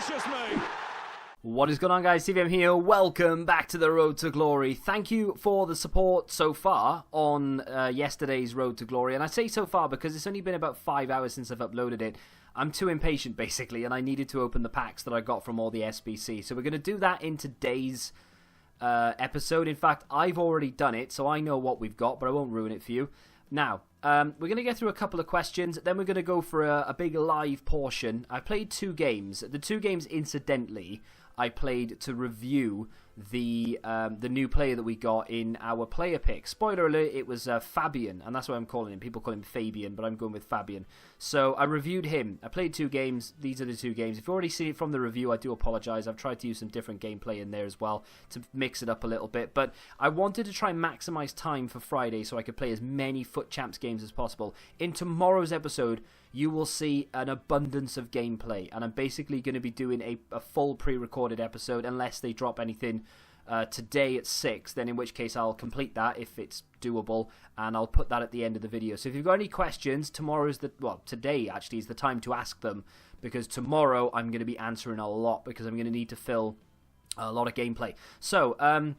gracious me! What is going on, guys? CVM here. Welcome back to the Road to Glory. Thank you for the support so far on yesterday's Road to Glory. And I say so far because it's only been about 5 hours since I've uploaded it. I'm too impatient, basically, and I needed to open the packs that I got from all the SBC. So we're going to do that in today's episode. In fact, I've already done it, so I know what we've got, but I won't ruin it for you. Now, we're going to get through a couple of questions, then we're going to go for a big live portion. I played 2 games. The 2 games, incidentally, I played to review the new player that we got in our player pick. Spoiler alert, it was Fabian, and that's what I'm calling him. People call him Fabian, but I'm going with Fabian. So I reviewed him. I played 2 games. These are the 2 games. If you've already seen it from the review, I do apologise. I've tried to use some different gameplay in there as well to mix it up a little bit. But I wanted to try and maximise time for Friday so I could play as many Foot Champs games as possible. In tomorrow's episode, you will see an abundance of gameplay, and I'm basically going to be doing a full pre-recorded episode unless they drop anything today at 6, then in which case I'll complete that if it's doable, and I'll put that at the end of the video. So if you've got any questions, today actually is the time to ask them, because tomorrow I'm going to be answering a lot because I'm going to need to fill a lot of gameplay. So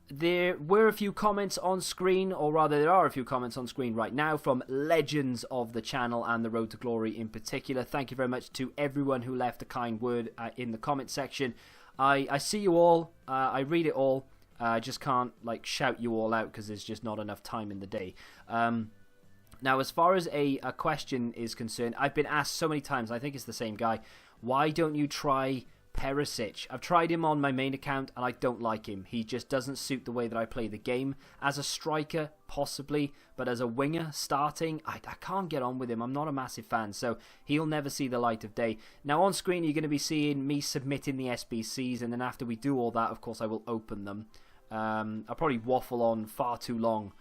there were a few comments on screen, or rather there are a few comments on screen right now from legends of the channel and the Road to Glory in particular. Thank you very much to everyone who left a kind word in the comment section. I see you all, I read it all. I just can't shout you all out because there's just not enough time in the day. Now, as far as a question is concerned, I've been asked so many times, I think it's the same guy, why don't you try Perisic? I've tried him on my main account and I don't like him. He just doesn't suit the way that I play the game. As a striker, possibly, but as a winger starting, I can't get on with him. I'm not a massive fan, so he'll never see the light of day. Now on screen you're going to be seeing me submitting the SBCs, and then after we do all that, of course I will open them. I'll probably waffle on far too long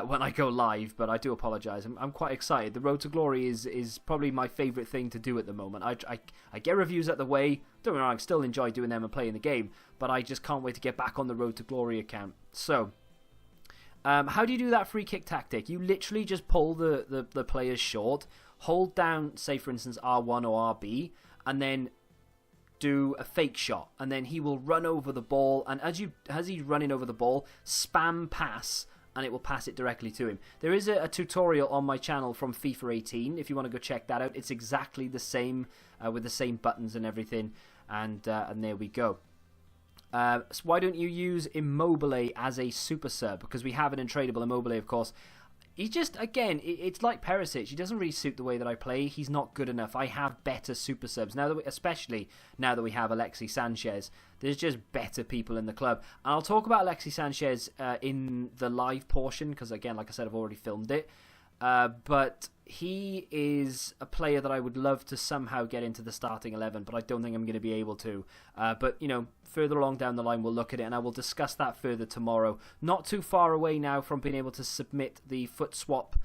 when I go live, but I do apologise. I'm quite excited. The Road to Glory is probably my favourite thing to do at the moment. I get reviews out the way. Don't get me wrong, I still enjoy doing them and playing the game, but I just can't wait to get back on the Road to Glory account. So, how do you do that free kick tactic? You literally just pull the players short, hold down, say for instance R1 or RB, and then do a fake shot, and then he will run over the ball, and as he's running over the ball, spam pass, and it will pass it directly to him. There is a tutorial on my channel from FIFA 18, if you want to go check that out. It's exactly the same, with the same buttons and everything, and there we go. So why don't you use Immobile as a super sub? Because we have an untradeable Immobile, of course. He's just, again, it's like Perisic. He doesn't really suit the way that I play. He's not good enough. I have better super subs. Now that especially now that we have Alexis Sanchez, there's just better people in the club. And I'll talk about Alexis Sanchez in the live portion, because, again, like I said, I've already filmed it. But he is a player that I would love to somehow get into the starting 11, but I don't think I'm going to be able to. But, you know, further along down the line, we'll look at it, and I will discuss that further tomorrow. Not too far away now from being able to submit the foot swap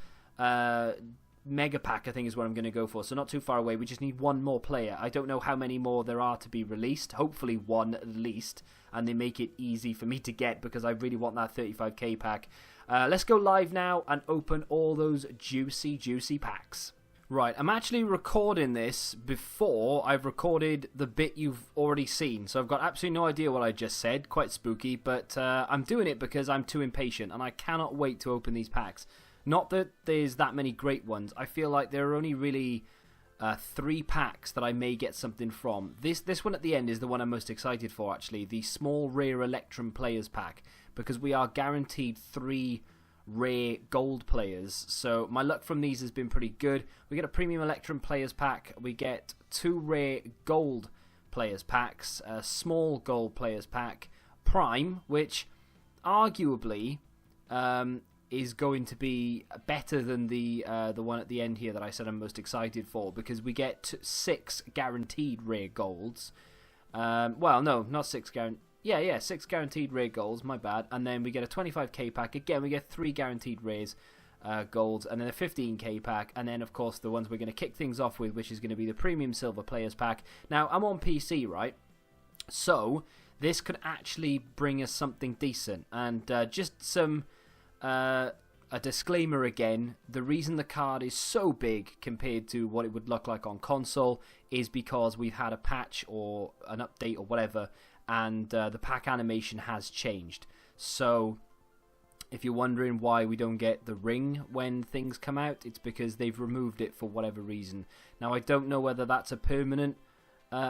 mega pack, I think is what I'm going to go for. So not too far away. We just need one more player. I don't know how many more there are to be released. Hopefully one at least, and they make it easy for me to get, because I really want that 35k pack. Let's go live now and open all those juicy packs. Right, I'm actually recording this before I've recorded the bit you've already seen, so I've got absolutely no idea what I just said. Quite spooky, but I'm doing it because I'm too impatient and I cannot wait to open these packs. Not that there's that many great ones. I feel like there are only really 3 packs that I may get something from. This one at the end is the one I'm most excited for, actually. The small rare Electrum players pack, because we are guaranteed 3 rare gold players. So my luck from these has been pretty good. We get a premium Electrum players pack. We get 2 rare gold players packs, a small gold players pack, prime, which arguably is going to be better than the one at the end here that I said I'm most excited for, because we get 6 guaranteed rare golds. Well, no, not 6 guaranteed. Yeah, 6 guaranteed rare golds, my bad. And then we get a 25k pack. Again, we get 3 guaranteed rares, golds, and then a 15k pack. And then, of course, the ones we're going to kick things off with, which is going to be the premium silver players pack. Now, I'm on PC, right? So, this could actually bring us something decent. And just some a disclaimer again, the reason the card is so big compared to what it would look like on console is because we've had a patch or an update or whatever, and the pack animation has changed. So if you're wondering why we don't get the ring when things come out, it's because they've removed it for whatever reason. Now, I don't know whether that's a permanent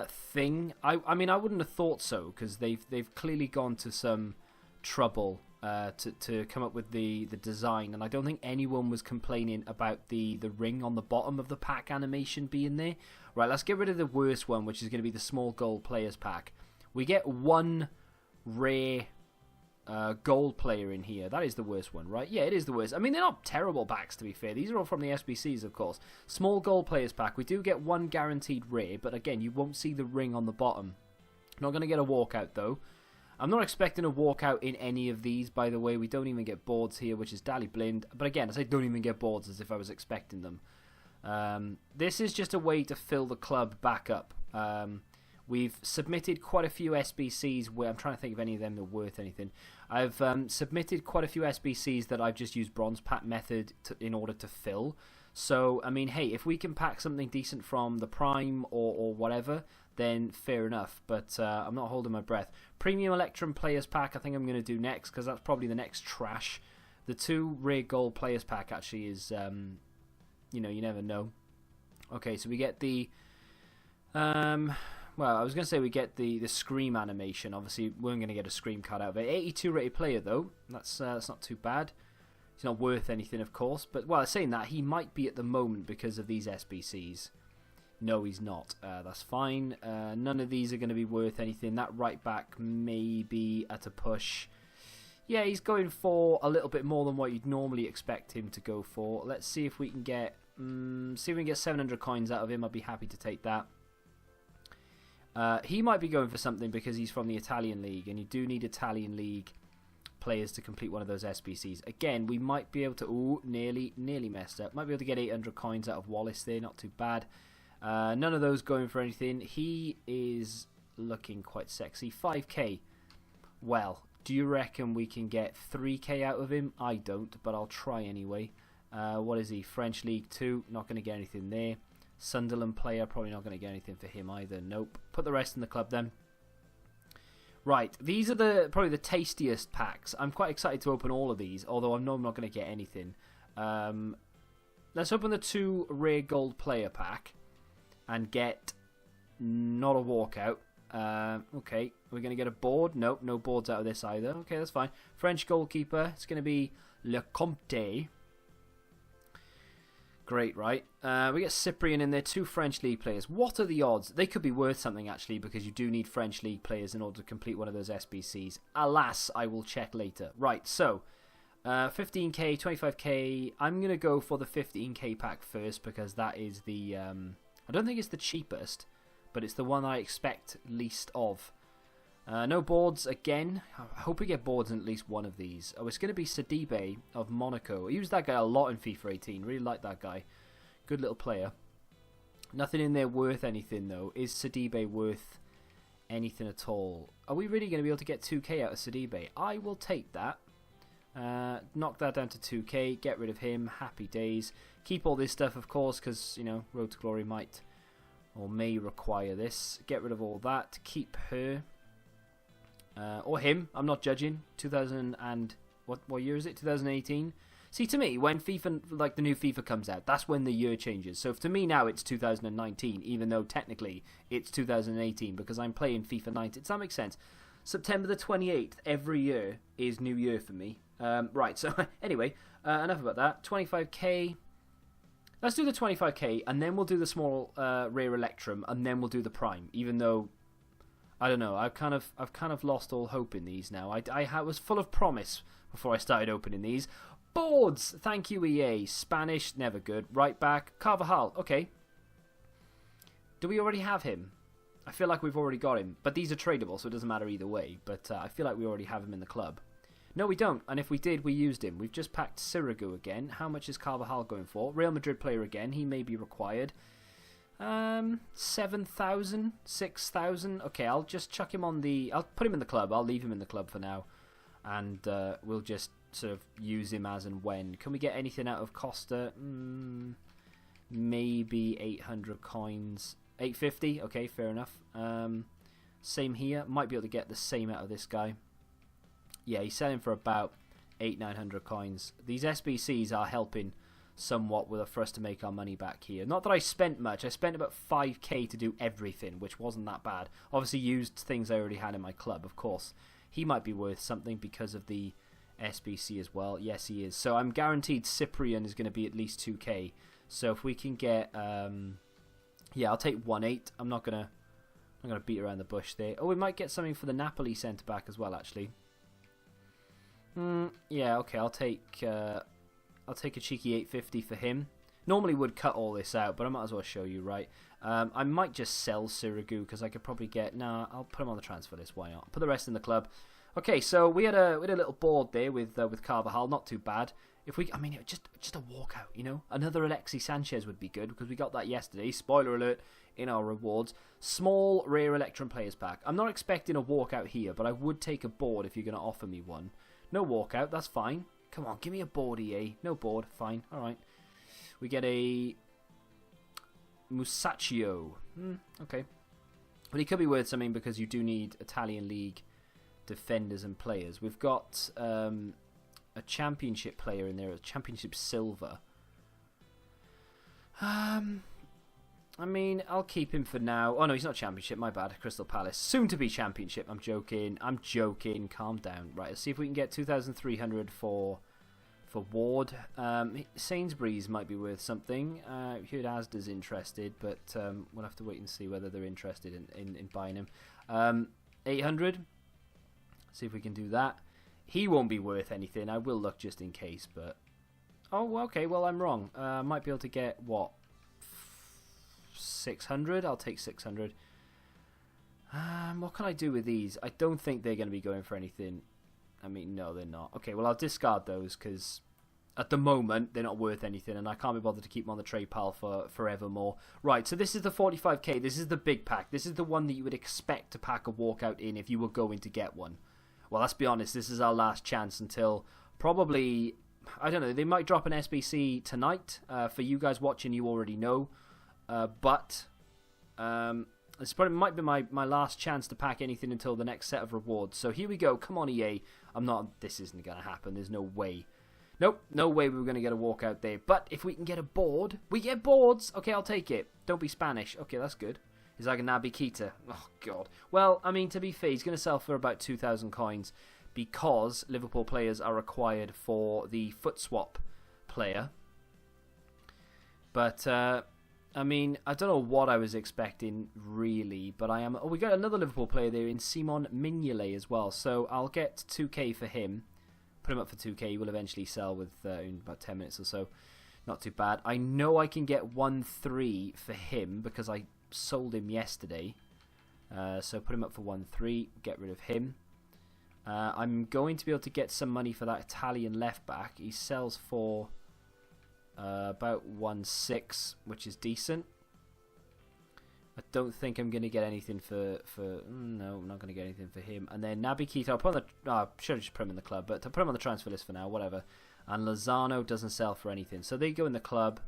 thing. I mean, I wouldn't have thought so, because they've clearly gone to some trouble to come up with the design, and I don't think anyone was complaining about the ring on the bottom of the pack animation being there. Right, let's get rid of the worst one, which is going to be the small gold players pack. We get one rare gold player in here. That is the worst one, right? Yeah, it is the worst. I mean, they're not terrible packs, to be fair. These are all from the SBCs, of course. Small gold players pack. We do get one guaranteed rare, but again, you won't see the ring on the bottom. Not going to get a walkout, though. I'm not expecting a walkout in any of these, by the way. We don't even get boards here, which is Dally Blind. But again, I say don't even get boards as if I was expecting them. This is just a way to fill the club back up. We've submitted quite a few SBCs where I'm trying to think if any of them are worth anything. I've submitted quite a few SBCs that I've just used bronze pack method in order to fill. So, I mean, hey, if we can pack something decent from the Prime or whatever, then fair enough. But I'm not holding my breath. Premium Electrum Players Pack I think I'm going to do next, because that's probably the next trash. The 2 Rare Gold Players Pack actually is, you know, you never know. Okay, so we get the... well, I was going to say we get the Scream animation. Obviously, we weren't going to get a Scream card out of it. 82 rated player, though. That's not too bad. He's not worth anything, of course. But, well, saying that, he might be at the moment because of these SBCs. No, he's not. That's fine. None of these are going to be worth anything. That right back may be at a push. Yeah, he's going for a little bit more than what you'd normally expect him to go for. Let's see if we can get 700 coins out of him. I'd be happy to take that. He might be going for something because he's from the Italian League, and you do need Italian League players to complete one of those SBCs. Again, we might be able to... Ooh, nearly messed up. Might be able to get 800 coins out of Wallace there. Not too bad. None of those going for anything. He is looking quite sexy. 5k. Well, do you reckon we can get 3k out of him? I don't, but I'll try anyway. What is he? French League 2. Not going to get anything there. Sunderland player, probably not going to get anything for him either. Nope. Put the rest in the club then. Right, these are probably the tastiest packs. I'm quite excited to open all of these, although I know I'm not going to get anything. Let's open the 2 Rare Gold Player Pack and get not a walkout. Okay, we're going to get a board. Nope, no boards out of this either. Okay, that's fine. French goalkeeper, it's going to be Le Comte. Great, right? We get Cyprian in there, 2 French League players. What are the odds? They could be worth something, actually, because you do need French League players in order to complete one of those SBCs. Alas, I will check later. Right, so, 15k, 25k. I'm going to go for the 15k pack first, because that is the... I don't think it's the cheapest, but it's the one I expect least of. No boards again. I hope we get boards in at least one of these. Oh, it's going to be Sidibe of Monaco. I used that guy a lot in FIFA 18. Really like that guy. Good little player. Nothing in there worth anything, though. Is Sidibe worth anything at all? Are we really going to be able to get 2k out of Sidibe? I will take that. Knock that down to 2k. Get rid of him. Happy days. Keep all this stuff, of course, because, you know, Road to Glory might or may require this. Get rid of all that. Keep her. Or him, I'm not judging. 2000 and what year is it? 2018. See, to me, when FIFA, like the new FIFA comes out, that's when the year changes. So to me now, it's 2019, even though technically it's 2018 because I'm playing FIFA 19. Does that make sense? September the 28th every year is New Year for me. Right. So anyway, enough about that. 25k. Let's do the 25k, and then we'll do the small rare Electrum, and then we'll do the Prime. Even though, I don't know, I've kind of lost all hope in these now. I was full of promise before I started opening these. Boards, thank you EA. Spanish, never good. Right back, Carvajal. Okay. Do we already have him? I feel like we've already got him, but these are tradable, so it doesn't matter either way. But I feel like we already have him in the club. No, we don't. And if we did, we used him. We've just packed Sirigu again. How much is Carvajal going for? Real Madrid player again. He may be required. 7,000, 6,000. Okay, I'll just chuck him on the... I'll put him in the club. I'll leave him in the club for now. And we'll just sort of use him as and when. Can we get anything out of Costa? Maybe 800 coins. 850? Okay, fair enough. Same here. Might be able to get the same out of this guy. Yeah, he's selling for about 900 coins. These SBCs are helping somewhat for us to make our money back here. Not that I spent much. I spent about 5k to do everything, which wasn't that bad. Obviously used things I already had in my club, of course. He might be worth something because of the SBC as well. Yes, he is. So I'm guaranteed Cyprian is going to be at least 2k. So if we can get... yeah, I'll take 1.8. I'm not going to beat around the bush there. Oh, we might get something for the Napoli centre-back as well, actually. Yeah, okay, I'll take a cheeky 850 for him. Normally would cut all this out, but I might as well show you, right? I might just sell Sirigu because I could probably get... Nah, I'll put him on the transfer list. Why not? Put the rest in the club. Okay, so we had a little board there with Carvajal. Not too bad. If we, I mean, just a walkout, you know. Another Alexis Sanchez would be good because we got that yesterday. Spoiler alert in our rewards. Small rare Electrum players pack. I'm not expecting a walkout here, but I would take a board if you're going to offer me one. No walkout, that's fine. Come on, give me a board, EA. No board, fine. All right. We get a Musacchio. Okay. But he could be worth something because you do need Italian League defenders and players. We've got a Championship player in there, a Championship Silver. I mean, I'll keep him for now. Oh, no, he's not Championship. My bad. Crystal Palace. Soon to be Championship. I'm joking. Calm down. Right, let's see if we can get 2,300 for Ward. Sainsbury's might be worth something. Heard Asda's interested, but we'll have to wait and see whether they're interested in buying him. 800. See if we can do that. He won't be worth anything. I will look just in case, but... Oh, okay, well, I'm wrong. Might be able to get, what? 600? I'll take 600. What can I do with these? I don't think they're going to be going for anything. I mean, no, they're not. Okay, well, I'll discard those because at the moment they're not worth anything and I can't be bothered to keep them on the trade pile for forevermore. Right, so this is the 45k. This is the big pack. This is the one that you would expect to pack a walkout in if you were going to get one. Well, let's be honest. This is our last chance until probably... I don't know. They might drop an SBC tonight. For you guys watching, you already know. But this probably might be my last chance to pack anything until the next set of rewards. So here we go. Come on, EA. This isn't going to happen. There's no way. Nope, no way we were going to get a walkout there. But if we can get a board, we get boards. Okay, I'll take it. Don't be Spanish. Okay, that's good. He's like a Naby Keita. Oh, God. Well, I mean, to be fair, he's going to sell for about 2,000 coins because Liverpool players are required for the foot swap player. But... I mean, I don't know what I was expecting, really, but I am... Oh, we got another Liverpool player there in Simon Mignolet as well, so I'll get 2k for him. Put him up for 2k, he will eventually sell in about 10 minutes or so. Not too bad. I know I can get 1-3 for him because I sold him yesterday. So put him up for 1-3, get rid of him. I'm going to be able to get some money for that Italian left-back. He sells for... about 1.6, which is decent. I don't think I'm going to get anything for no, I'm not going to get anything for him. And then Naby Keita, I'll put on the... should have just put him in the club, but to put him on the transfer list for now, whatever. And Lozano doesn't sell for anything. So they go in the club.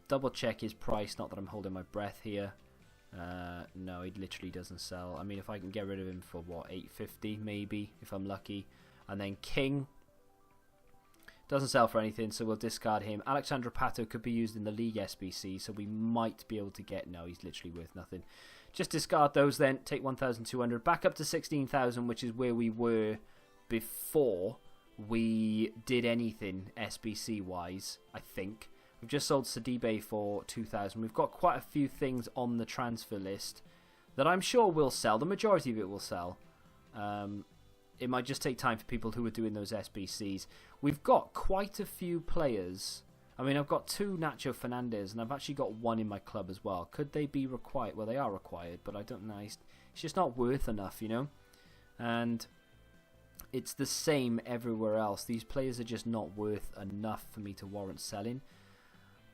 Double check his price, not that I'm holding my breath here. No, he literally doesn't sell. I mean, if I can get rid of him for, what, 850 maybe, if I'm lucky. And then King... doesn't sell for anything, so we'll discard him. Alexandra Pato could be used in the League SBC, so we might be able to get... No, he's literally worth nothing. Just discard those then. Take 1,200. Back up to 16,000, which is where we were before we did anything SBC-wise, I think. We've just sold Sidibe for 2,000. We've got quite a few things on the transfer list that I'm sure will sell. The majority of it will sell. It might just take time for people who are doing those SBCs. We've got quite a few players. I mean, I've got 2 Nacho Fernandez, and I've actually got 1 in my club as well. Could they be required? Well, they are required, but I don't know. It's just not worth enough, you know? And it's the same everywhere else. These players are just not worth enough for me to warrant selling.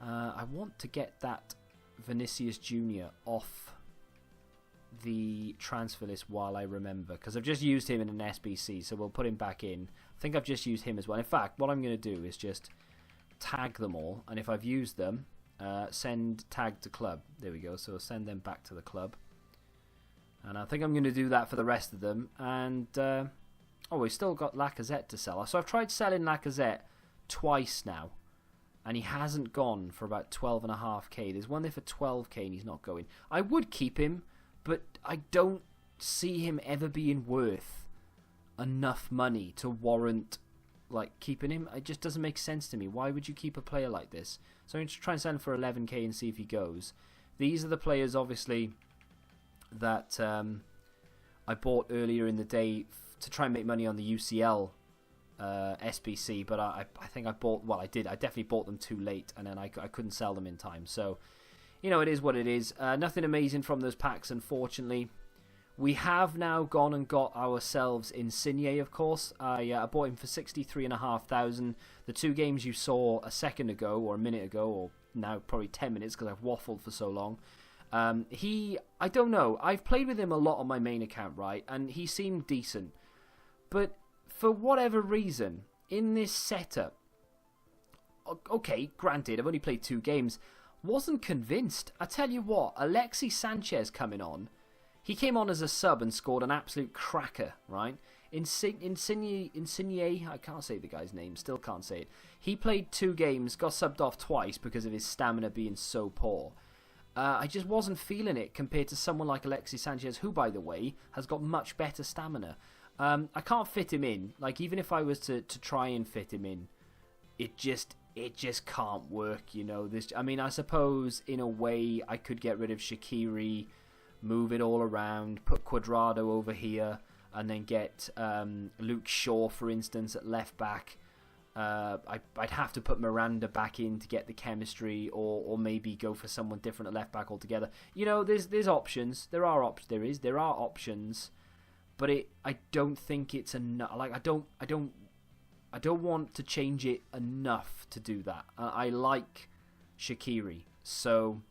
I want to get that Vinicius Jr. off the transfer list while I remember, because I've just used him in an SBC, so we'll put him back in. I think I've just used him as well. In fact, what I'm going to do is just tag them all, and if I've used them, send tag to club. There we go. So send them back to the club, and I think I'm going to do that for the rest of them. And we've still got Lacazette to sell. So I've tried selling Lacazette twice now, and he hasn't gone for about 12.5k. There's one there for 12k, and he's not going. I would keep him, but I don't see him ever being worth enough money to warrant keeping him. It just doesn't make sense to me. Why would you keep a player like this? So I'm going to try and sell him for 11k and see if he goes. These are the players, obviously, that I bought earlier in the day to try and make money on the UCL SBC, but I think I bought, I did. I definitely bought them too late, and then I couldn't sell them in time. So, it is what it is. Nothing amazing from those packs, unfortunately. We have now gone and got ourselves Insigne, of course. I bought him for 63,500. The 2 games you saw a second ago, or a minute ago, or now probably 10 minutes because I've waffled for so long. I don't know. I've played with him a lot on my main account, right? And he seemed decent. But for whatever reason, in this setup, okay, granted, I've only played 2 games, wasn't convinced. I tell you what, Alexis Sanchez coming on, he came on as a sub and scored an absolute cracker, right? Insigne, I can't say the guy's name, still can't say it. He played 2 games, got subbed off twice because of his stamina being so poor. I just wasn't feeling it compared to someone like Alexis Sanchez, who, by the way, has got much better stamina. I can't fit him in. Even if I was to try and fit him in, it just can't work, I suppose in a way I could get rid of Shaqiri, move it all around, put Cuadrado over here, and then get Luke Shaw, for instance, at left back. I'd have to put Miranda back in to get the chemistry, or maybe go for someone different at left back altogether. There's options. There are options, but I don't think it's enough. I don't want to change it enough to do that. I like Shaqiri, so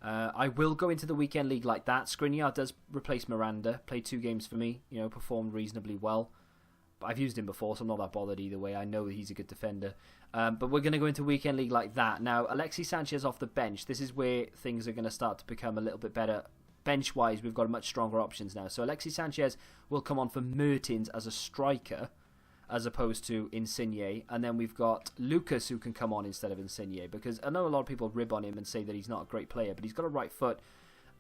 I will go into the weekend league like that. Skriniar does replace Miranda, played 2 games for me, performed reasonably well. But I've used him before, so I'm not that bothered either way. I know that he's a good defender. But we're going to go into weekend league like that. Now, Alexis Sanchez off the bench. This is where things are going to start to become a little bit better. Bench-wise, we've got much stronger options now. So Alexis Sanchez will come on for Mertens as a striker, as opposed to Insigne. And then we've got Lucas, who can come on instead of Insigne, because I know a lot of people rib on him and say that he's not a great player, but he's got a right foot,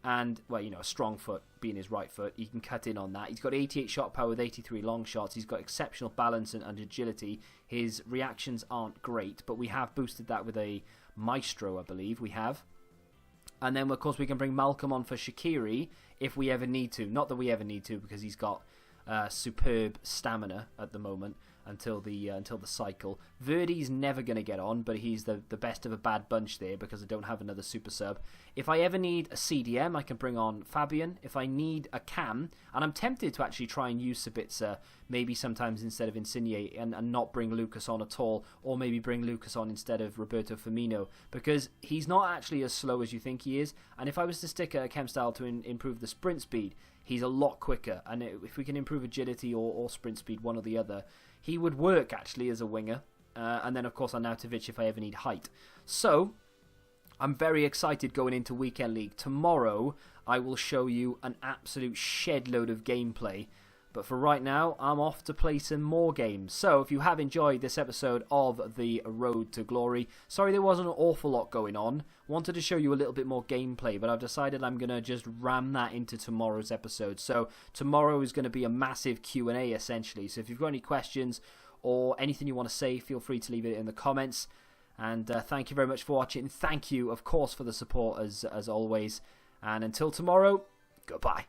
and, a strong foot being his right foot. He can cut in on that. He's got 88 shot power with 83 long shots. He's got exceptional balance and agility. His reactions aren't great, but we have boosted that with a Maestro, I believe we have. And then, of course, we can bring Malcolm on for Shaqiri if we ever need to. Not that we ever need to, because he's got superb stamina at the moment until the cycle. Verdi's never going to get on, but he's the best of a bad bunch there because I don't have another super sub. If I ever need a CDM, I can bring on Fabian. If I need a cam, and I'm tempted to actually try and use Sbc maybe sometimes instead of Insigne, and not bring Lucas on at all, or maybe bring Lucas on instead of Roberto Firmino, because he's not actually as slow as you think he is. And if I was to stick a chem style to improve the sprint speed, he's a lot quicker, and if we can improve agility or sprint speed, one or the other, he would work actually as a winger. And then, of course, Arnautovic if I ever need height. So, I'm very excited going into Weekend League. Tomorrow, I will show you an absolute shed load of gameplay. But for right now, I'm off to play some more games. So, if you have enjoyed this episode of The Road to Glory, sorry there wasn't an awful lot going on. Wanted to show you a little bit more gameplay, but I've decided I'm going to just ram that into tomorrow's episode. So, tomorrow is going to be a massive Q&A, essentially. So, if you've got any questions or anything you want to say, feel free to leave it in the comments. And thank you very much for watching. Thank you, of course, for the support, as always. And until tomorrow, goodbye.